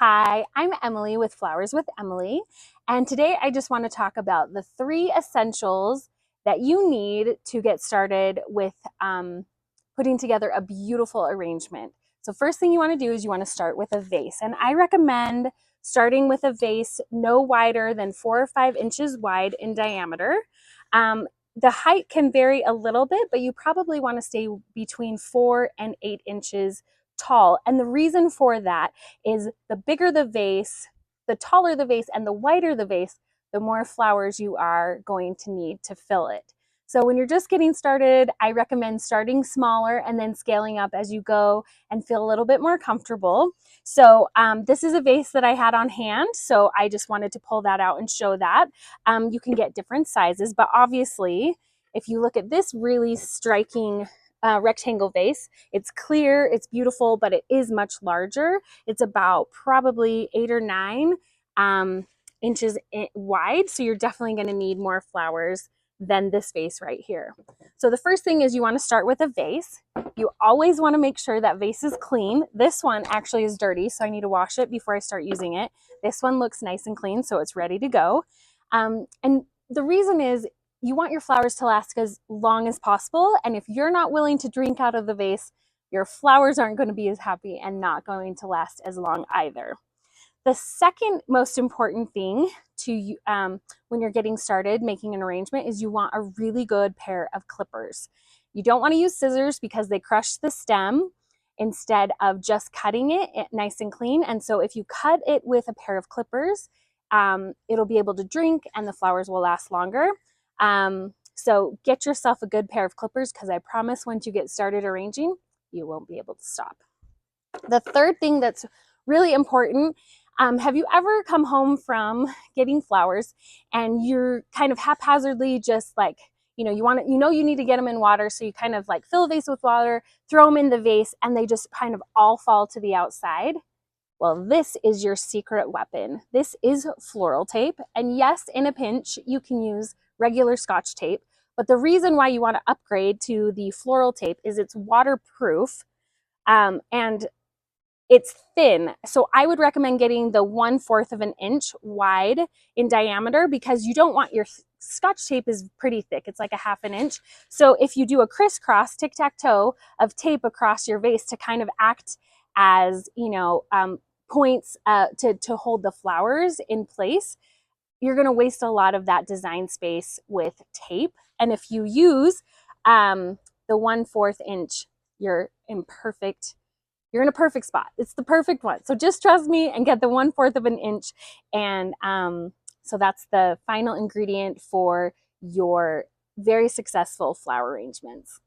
Hi, I'm Emily with Flowers with Emily, and today I just want to talk about the 3 essentials that you need to get started with putting together a beautiful arrangement. So first thing you want to do is you want to start with a vase, and I recommend starting with a vase no wider than 4 or 5 inches wide in diameter. The height can vary a little bit, but you probably want to stay between 4 and 8 inches tall. And the reason for that is the bigger the vase, the taller the vase, and the wider the vase, the more flowers you are going to need to fill it. So when you're just getting started, I recommend starting smaller and then scaling up as you go and feel a little bit more comfortable. So this is a vase that I had on hand, so I just wanted to pull that out and show that. You can get different sizes, but obviously, if you look at this really striking rectangle vase, it's clear, it's beautiful, but it is much larger. It's about probably 8 or 9 inches wide, so you're definitely going to need more flowers than this vase right here. So the first thing is you want to start with a vase. You always want to make sure that vase is clean. This one actually is dirty, so I need to wash it before I start using it. This one looks nice and clean, so it's ready to go. And the reason is you want your flowers to last as long as possible, and if you're not willing to drink out of the vase, your flowers aren't going to be as happy and not going to last as long either. The second most important thing to when you're getting started making an arrangement is you want a really good pair of clippers. You don't want to use scissors because they crush the stem instead of just cutting it nice and clean. And so if you cut it with a pair of clippers, it'll be able to drink and the flowers will last longer. So get yourself a good pair of clippers, because I promise once you get started arranging, you won't be able to stop. The third thing that's really important, have you ever come home from getting flowers and you're kind of haphazardly just like, you need to get them in water, so you kind of like fill a vase with water, throw them in the vase, and they just kind of all fall to the outside? Well, this is your secret weapon. This is floral tape. And yes, in a pinch, you can use regular Scotch tape. But the reason why you want to upgrade to the floral tape is it's waterproof and it's thin. So I would recommend getting the 1/4 of an inch wide in diameter, because you don't want your Scotch tape is pretty thick. It's like a 1/2 inch. So if you do a crisscross tic-tac-toe of tape across your vase to kind of act as, points to hold the flowers in place, you're going to waste a lot of that design space with tape. And if you use the 1/4 inch, you're in a perfect spot. It's the perfect one. So just trust me and get the 1/4 of an inch. And so that's the final ingredient for your very successful flower arrangements.